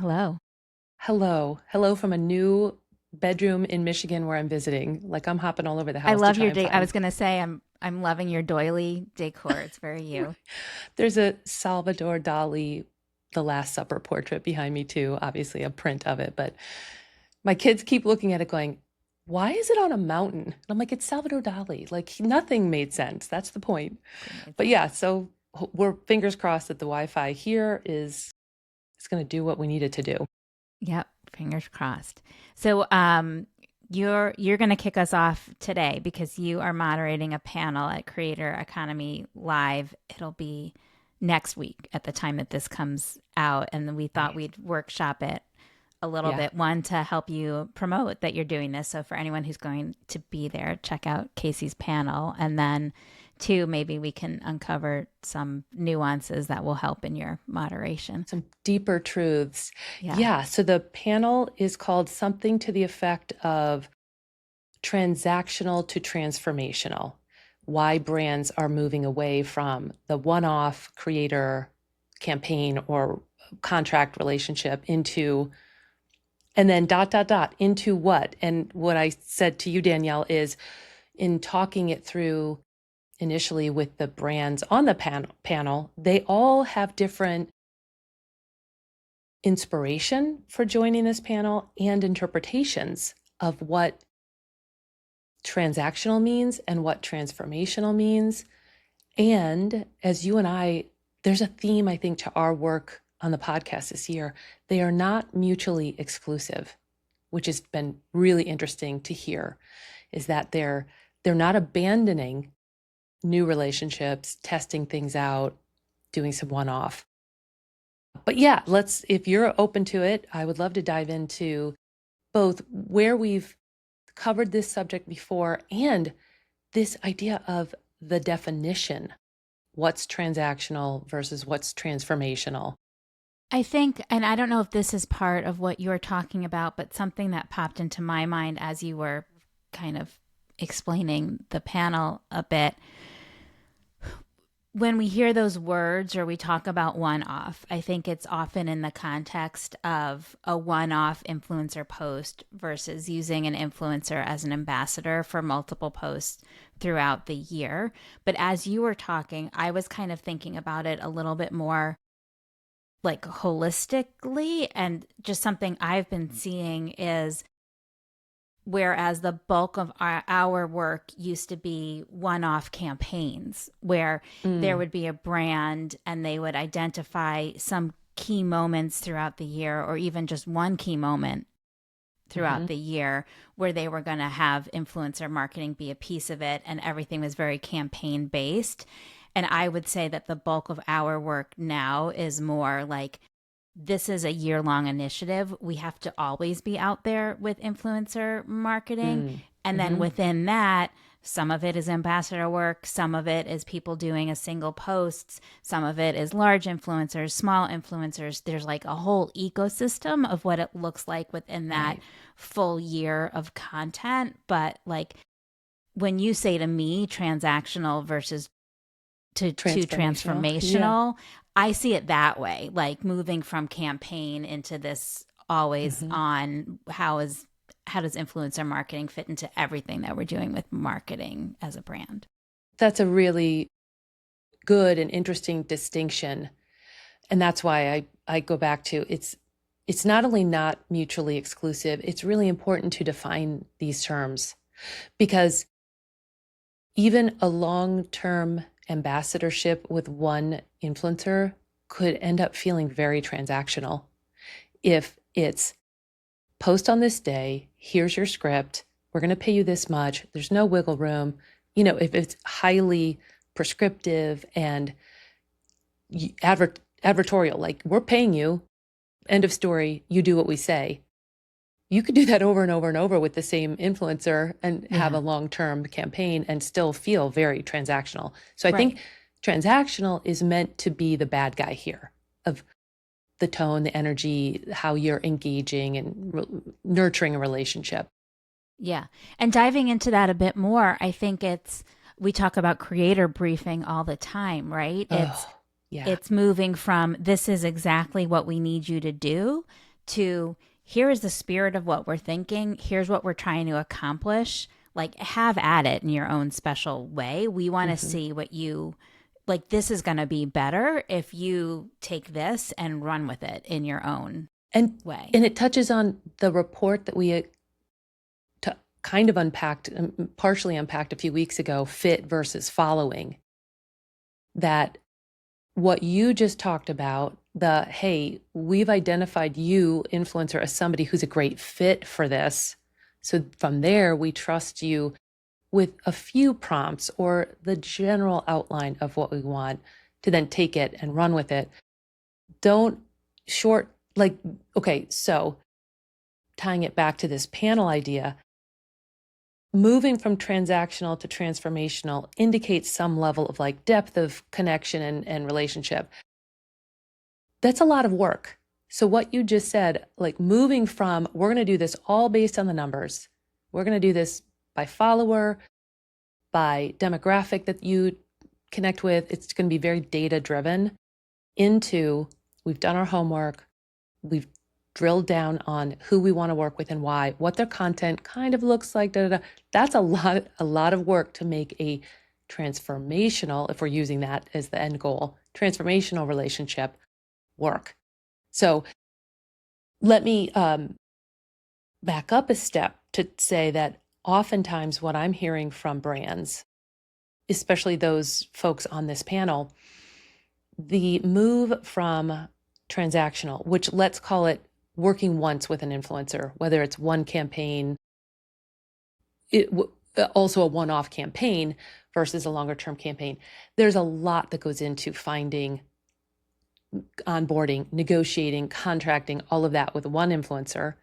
Hello. Hello. Hello from a new bedroom in Michigan where I'm visiting. Like I'm hopping all over the I house to love try your and day. I find. was gonna say I'm loving your doily decor. It's very you. There's a Salvador Dali The Last Supper portrait behind me too, obviously a print of it, but my kids keep looking at it going, "Why is it on a mountain?" And I'm like, "It's Salvador Dali. Like nothing made sense. That's the point." It made But sense. yeah, so we're fingers crossed that the Wi-Fi here is it's going to do what we need it to do. Yep. Fingers crossed. So you're gonna kick us off today because you are moderating a panel at Creator Economy Live. It'll be next week at the time that this comes out. And then we thought Right. we'd workshop it a little Yeah. bit. One, to help you promote that you're doing this. So for anyone who's going to be there, check out Casey's panel. And then two, maybe we can uncover some nuances that will help in your moderation. Some deeper truths. Yeah. Yeah. So the panel is called something to the effect of transactional to transformational. Why brands are moving away from the one off creator campaign or contract relationship into, and then dot, dot, dot, into what? And what I said to you, Danielle, is in talking it through initially with the brands on the panel, they all have different inspiration for joining this panel and interpretations of what transactional means and what transformational means. And as you and I, there's a theme, I think, to our work on the podcast this year. They are not mutually exclusive, which has been really interesting to hear, is that they're not abandoning new relationships, testing things out, doing some one-off. But yeah, if you're open to it, I would love to dive into both where we've covered this subject before and this idea of the definition. What's transactional versus what's transformational? I think, and I don't know if this is part of what you're talking about, but something that popped into my mind as you were kind of explaining the panel a bit, when we hear those words or we talk about one off, I think it's often in the context of a one off influencer post versus using an influencer as an ambassador for multiple posts throughout the year. But as you were talking, I was kind of thinking about it a little bit more like holistically. And just something I've been seeing is whereas the bulk of our work used to be one-off campaigns where there Mm, would be a brand and they would identify some key moments throughout the year or even just one key moment throughout hmm the year where they were going to have influencer marketing be a piece of it and everything was very campaign based. And I would say that the bulk of our work now is more like this is a year long initiative. We have to always be out there with influencer marketing. mm, And then hmm within that, some of it is ambassador work, some of it is people doing a single posts, some of it is large influencers, small influencers. There's like a whole ecosystem of what it looks like within that Right. full year of content. But like when you say to me transactional versus to Transformational. Yeah. transformational, I see it that way, like moving from campaign into this always hmm on how does influencer marketing fit into everything that we're doing with marketing as a brand. That's a really good and interesting distinction. And that's why I go back to it's not only not mutually exclusive, it's really important to define these terms because even a long-term ambassadorship with one influencer could end up feeling very transactional if it's post on this day, here's your script, we're going to pay you this much, there's no wiggle room. If it's highly prescriptive and advertorial, like we're paying you, end of story, you do what we say. You could do that over and over and over with the same influencer and have Yeah. a long-term campaign and still feel very transactional. So I think Right. transactional is meant to be the bad guy here of the tone, the energy, how you're engaging and nurturing a relationship. Yeah. And diving into that a bit more, I think we talk about creator briefing all the time, right? Oh, yeah. It's moving from this is exactly what we need you to do to here is the spirit of what we're thinking. Here's what we're trying to accomplish. Like, have at it in your own special way. We want to see what you like. This is going to be better if you take this and run with it in your own way. And it touches on the report that we kind of unpacked, partially unpacked a few weeks ago, fit versus following. That what you just talked about, hey, we've identified you, influencer, as somebody who's a great fit for this. So from there, we trust you with a few prompts or the general outline of what we want to then take it and run with it. Don't okay, so tying it back to this panel idea, moving from transactional to transformational indicates some level of like depth of connection and relationship. That's a lot of work. So what you just said, like moving from, we're going to do this all based on the numbers. We're going to do this by follower, by demographic that you connect with. It's going to be very data driven, into we've done our homework. We've drilled down on who we want to work with and why, what their content kind of looks like. That's a lot of work to make a transformational, if we're using that as the end goal, transformational relationship work. So let me back up a step to say that oftentimes what I'm hearing from brands, especially those folks on this panel, the move from transactional, which let's call it working once with an influencer, whether it's one campaign, also a one-off campaign versus a longer-term campaign. There's a lot that goes into finding, onboarding, negotiating, contracting, all of that with one influencer,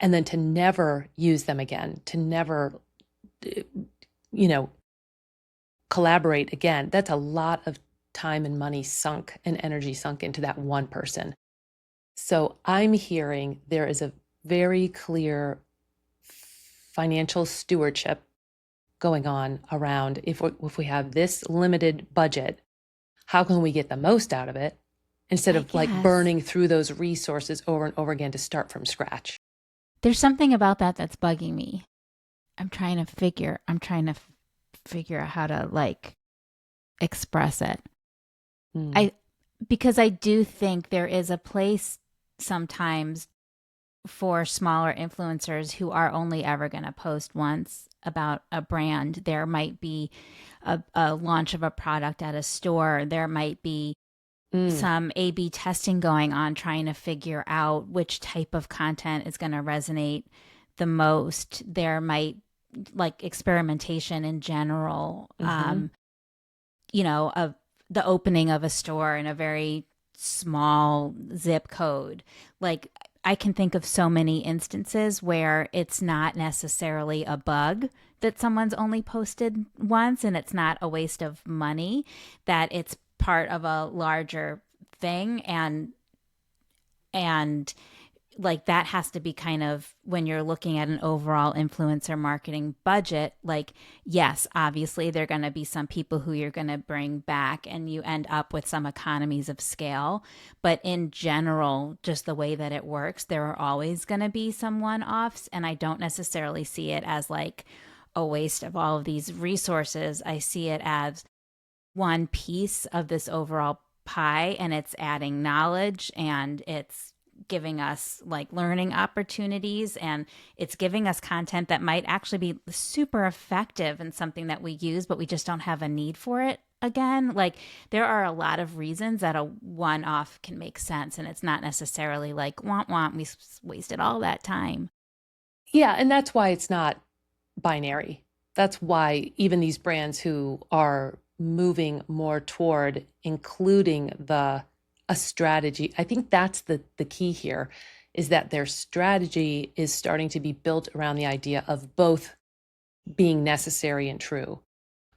and then to never use them again, to never, collaborate again. That's a lot of time and money sunk and energy sunk into that one person. So I'm hearing there is a very clear financial stewardship going on around if we have this limited budget, how can we get the most out of it instead of like burning through those resources over and over again to start from scratch? There's something about that that's bugging me. I'm trying to figure out how to like express it. Because I do think there is a place sometimes for smaller influencers who are only ever going to post once about a brand. There might be a launch of a product at a store. There might be some A/B testing going on, trying to figure out which type of content is going to resonate the most. There might like experimentation in general, of the opening of a store in a very small zip code. Like I can think of so many instances where it's not necessarily a bug that someone's only posted once and it's not a waste of money, that it's part of a larger thing. And like that has to be kind of, when you're looking at an overall influencer marketing budget, like, yes, obviously there are going to be some people who you're going to bring back and you end up with some economies of scale. But in general, just the way that it works, there are always going to be some one-offs. And I don't necessarily see it as like a waste of all of these resources. I see it as one piece of this overall pie, and it's adding knowledge, and it's giving us like learning opportunities, and it's giving us content that might actually be super effective and something that we use, but we just don't have a need for it again. Like there are a lot of reasons that a one-off can make sense, and it's not necessarily like want we wasted all that time. Yeah, and that's why it's not binary. That's why even these brands who are moving more toward including a strategy, I think that's the key here, is that their strategy is starting to be built around the idea of both being necessary and true,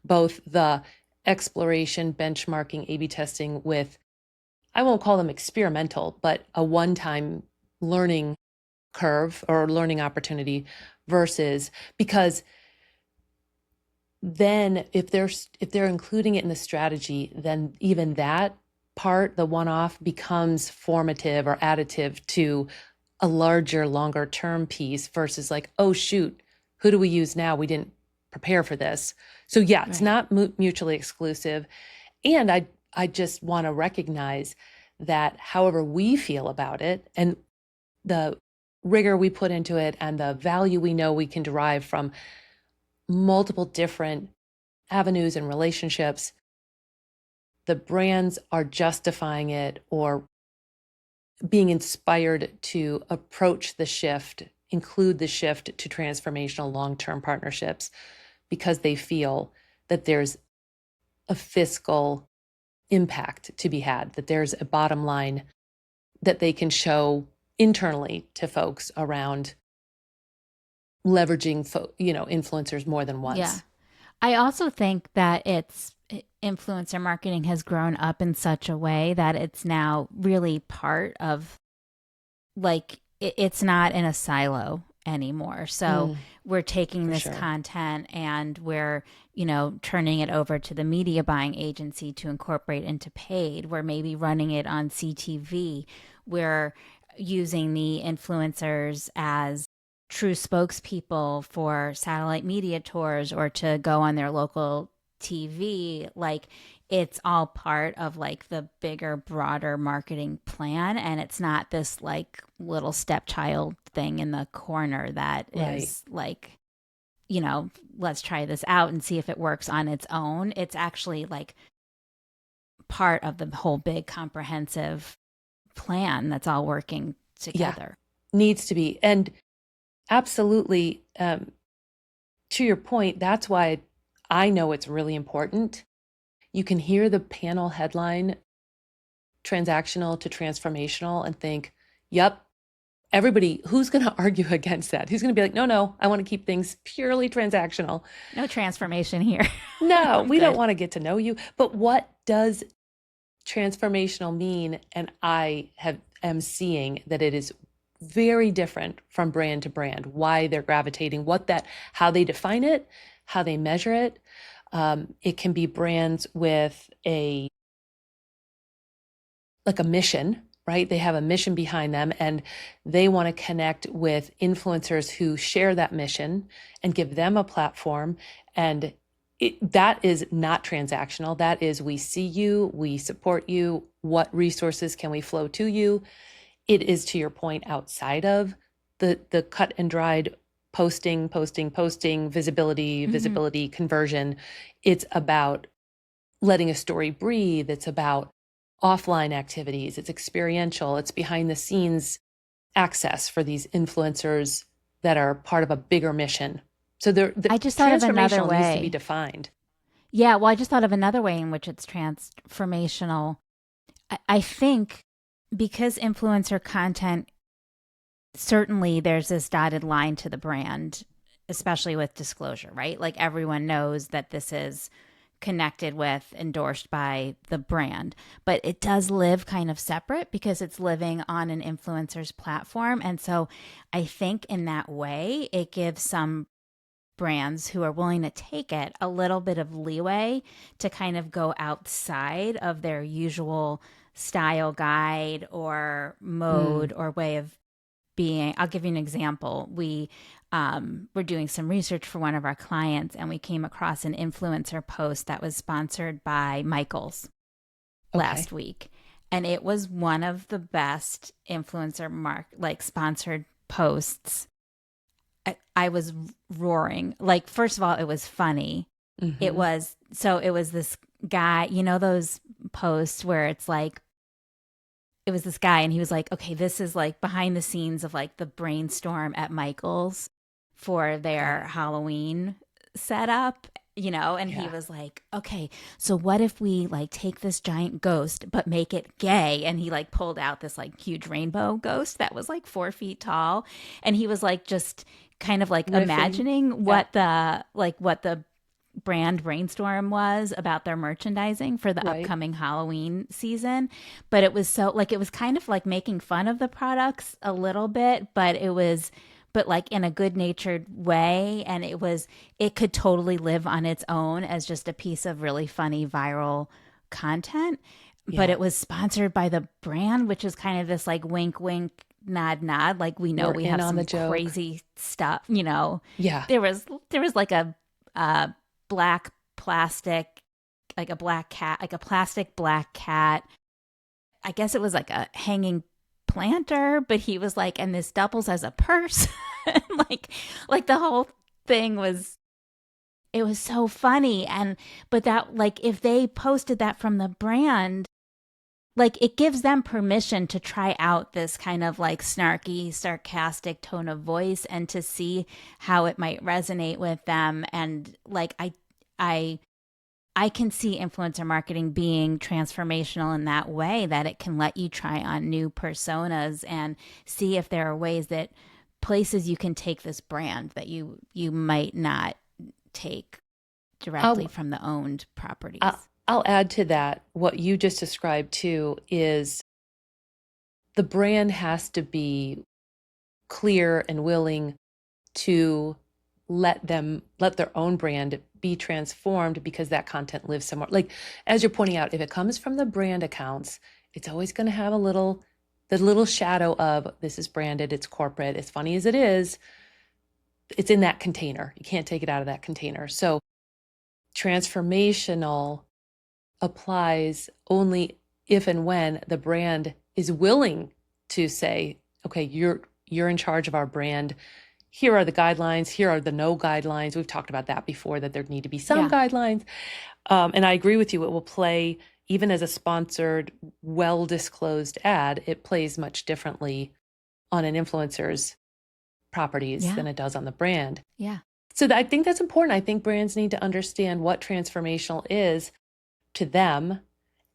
both the exploration, benchmarking, A/B testing with, I won't call them experimental, but a one-time learning curve or learning opportunity, versus, because then if they're including it in the strategy, then even that part, the one-off, becomes formative or additive to a larger, longer term piece versus like, oh, shoot, who do we use now? We didn't prepare for this. So yeah, it's Right. not mutually exclusive. And I just want to recognize that however we feel about it and the rigor we put into it and the value we know we can derive from multiple different avenues and relationships, the brands are justifying it or being inspired to approach the shift, include the shift to transformational long-term partnerships because they feel that there's a fiscal impact to be had, that there's a bottom line that they can show internally to folks around leveraging influencers more than Yeah. once. I also think that influencer marketing has grown up in such a way that it's now really part of, like, it's not in a silo anymore. So we're taking For this sure. content and we're, turning it over to the media buying agency to incorporate into paid. We're maybe running it on CTV. We're using the influencers as true spokespeople for satellite media tours or to go on their local TV. Like, it's all part of like the bigger, broader marketing plan. And it's not this like little stepchild thing in the corner that Right. is like, let's try this out and see if it works on its own. It's actually like part of the whole big comprehensive plan that's all working Yeah. together. Needs to be. And absolutely, to your point, that's why I know it's really important. You can hear the panel headline, transactional to transformational, and think, yep, everybody, who's going to argue against that? Who's going to be like, no, I want to keep things purely transactional. No transformation here. No, I'm we don't good. want to get to know you. But what does transformational mean? And am seeing that it is very different from brand to brand, why they're gravitating, how they define it, how they measure it. It can be brands with a mission, right? They have a mission behind them and they want to connect with influencers who share that mission and give them a platform. And that is not transactional. That is, we see you, we support you. What resources can we flow to you? It is, to your point, outside of the cut and dried posting, visibility, conversion. It's about letting a story breathe. It's about offline activities. It's experiential. It's behind the scenes access for these influencers that are part of a bigger mission. So the I just thought of another transformational needs to be way. defined. Yeah, well, I just thought of another way in which it's transformational. I think because influencer content, certainly there's this dotted line to the brand, especially with disclosure, right? Like everyone knows that this is connected with, endorsed by the brand, but it does live kind of separate because it's living on an influencer's platform. And so I think in that way, it gives some brands who are willing to take it a little bit of leeway to kind of go outside of their usual style guide or mode or way of being. I'll give you an example. We were doing some research for one of our clients and we came across an influencer post that was sponsored by Michaels last week. And it was one of the best influencer sponsored posts. I was roaring. Like, first of all, it was funny. Mm-hmm. It was this guy, those posts where it's like, it was this guy and he was like, okay, this is like behind the scenes of like the brainstorm at Michael's for their Halloween setup, and he was like, okay, so what if we like take this giant ghost but make it gay? And he like pulled out this like huge rainbow ghost that was like 4 feet tall. And he was like, just kind of like imagining what the brand brainstorm was about their merchandising for the upcoming Halloween season. But it was it was kind of like making fun of the products a little bit, but like in a good natured way. And it could totally live on its own as just a piece of really funny viral content. But it was sponsored by the brand, which is kind of this like wink, wink nod, nod. Like we know We're we in have on the some joke. crazy stuff. You know, Yeah. there was like a black plastic, like a black cat, like a plastic black cat. I guess it was like a hanging planter, but he was like, and this doubles as a purse. like, like the whole thing was, it was so funny. And, but that, like, if they posted that from the brand, like it gives them permission to try out this kind of like snarky, sarcastic tone of voice and to see how it might resonate with them. And like, I, I can see influencer marketing being transformational in that way, that it can let you try on new personas and see if there are ways that places you can take this brand that you might not take directly I'll, from the owned properties. I'll add to that. What you just described too is the brand has to be clear and willing to let their own brand be transformed because that content lives somewhere. Like, as you're pointing out, if it comes from the brand accounts, it's always going to have the little shadow of this is branded, it's corporate. As funny as it is, it's in that container. You can't take it out of that container. So transformational applies only if and when the brand is willing to say, okay, you're in charge of our brand. Here are the guidelines. Here are the no guidelines. We've talked about that before, that there need to be some Yeah. guidelines. And I agree with you. It will play, even as a sponsored, well-disclosed ad, it plays much differently on an influencer's properties Yeah. than it does on the brand. Yeah. So I think that's important. I think brands need to understand what transformational is to them,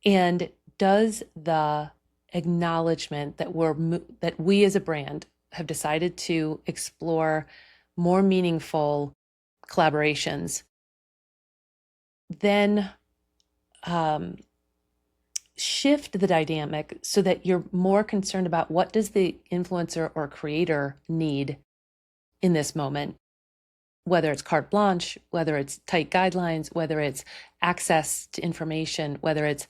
and does the acknowledgement that we as a brand have decided to explore more meaningful collaborations, then shift the dynamic so that you're more concerned about what does the influencer or creator need in this moment, whether it's carte blanche, whether it's tight guidelines, whether it's access to information, whether it's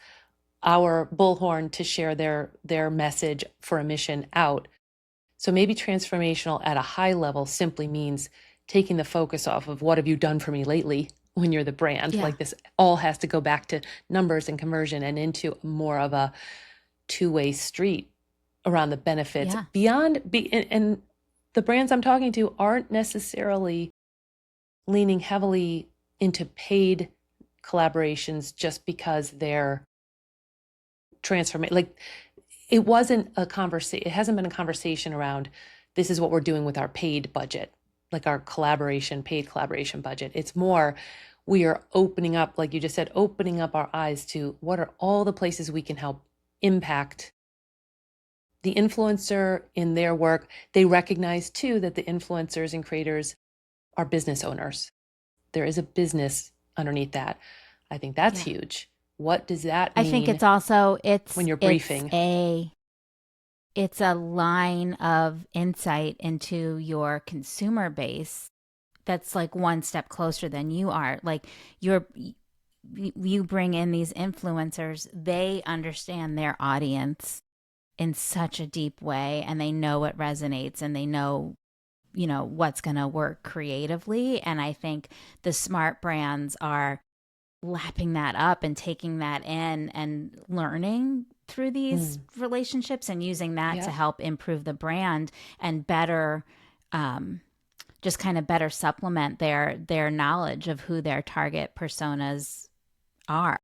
our bullhorn to share their message for a mission out. So maybe transformational at a high level simply means taking the focus off of what have you done for me lately when you're the brand. Yeah. Like, this all has to go back to numbers and conversion and into more of a two-way street around the benefits Yeah. and the brands I'm talking to aren't necessarily leaning heavily into paid collaborations just because they're transformation. Like, it wasn't a conversation. It hasn't been a conversation around this is what we're doing with our paid budget, like our paid collaboration budget. It's more, we are opening up, like you just said, opening up our eyes to what are all the places we can help impact the influencer in their work. They recognize too that the influencers and creators are business owners. There is a business underneath that. I think that's Yeah. huge. What does that I think it's mean also when you're briefing? It's a line of insight into your consumer base that's like one step closer than you are. Like you bring in these influencers, they understand their audience in such a deep way, and they know what resonates, and they know, you know, what's going to work creatively. And I think the smart brands are lapping that up and taking that in and learning through these relationships and using that to Yeah. help improve the brand and better just kind of better supplement their knowledge of who their target personas are.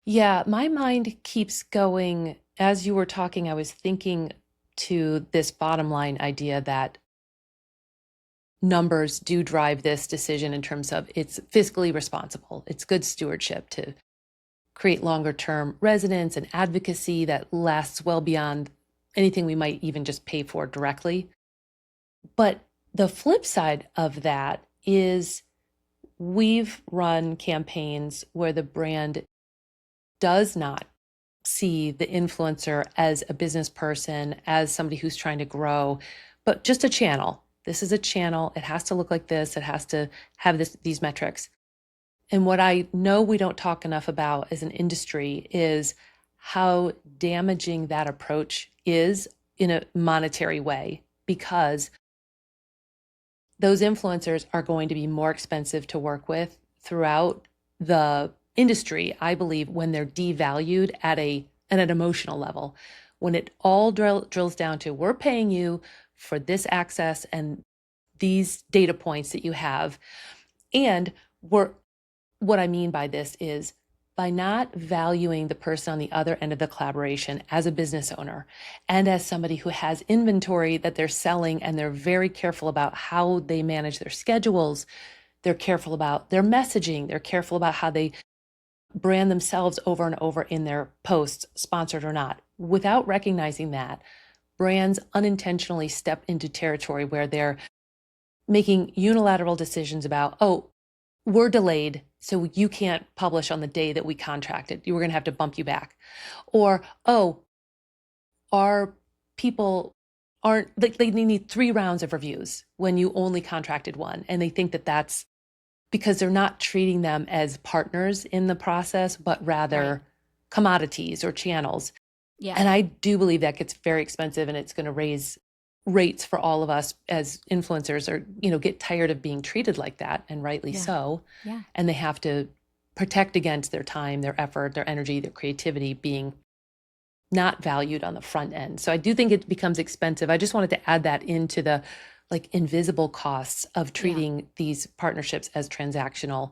Yeah, my mind keeps going. As you were talking, I was thinking to this bottom line idea that numbers do drive this decision in terms of it's fiscally responsible. It's good stewardship to create longer term resonance and advocacy that lasts well beyond anything we might even just pay for directly. But the flip side of that is we've run campaigns where the brand does not see the influencer as a business person, as somebody who's trying to grow, but just a channel. This is a channel. It has to look like this. It has to have these metrics. And what I know we don't talk enough about as an industry is how damaging that approach is in a monetary way, because those influencers are going to be more expensive to work with throughout the industry, I believe, when they're devalued at an emotional level. When it all drills down to, we're paying you for this access and these data points that you have. And what I mean by this is, by not valuing the person on the other end of the collaboration as a business owner and as somebody who has inventory that they're selling, and they're very careful about how they manage their schedules, they're careful about their messaging, they're careful about how they brand themselves over and over in their posts, sponsored or not. Without recognizing that, brands unintentionally step into territory where they're making unilateral decisions about, oh, we're delayed, so you can't publish on the day that we contracted. You were going to have to bump you back. Or, oh, our people aren't, like, they need 3 rounds of reviews when you only contracted 1. And they think that that's because they're not treating them as partners in the process, but rather commodities or channels. Yeah. And I do believe that gets very expensive, and it's going to raise rates for all of us as influencers, or, get tired of being treated like that, and rightly so. Yeah. And they have to protect against their time, their effort, their energy, their creativity being not valued on the front end. So I do think it becomes expensive. I just wanted to add that into the invisible costs of treating these partnerships as transactional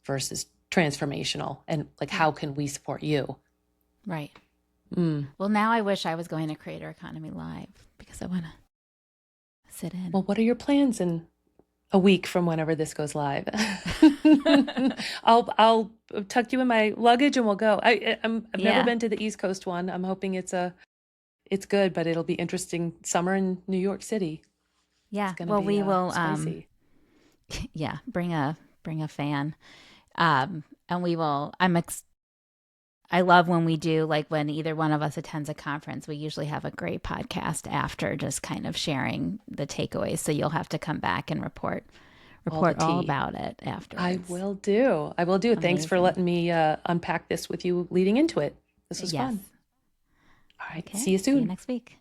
versus transformational, and how can we support you? Right. Well, now I wish I was going to Creator Economy Live, because I want to sit in. Well, what are your plans in a week from whenever this goes live? I'll tuck you in my luggage and we'll go. I've never been to the East Coast one. I'm hoping it's good, but it'll be interesting. Summer in New York City. Yeah. Well, we will. Spicy. Yeah. Bring a fan, and we will. I love when we do, when either one of us attends a conference, we usually have a great podcast after, just kind of sharing the takeaways. So you'll have to come back and report all about it afterwards. I will do. Amazing. Thanks for letting me unpack this with you leading into it. This was fun. All right. Okay. See you soon. See you next week.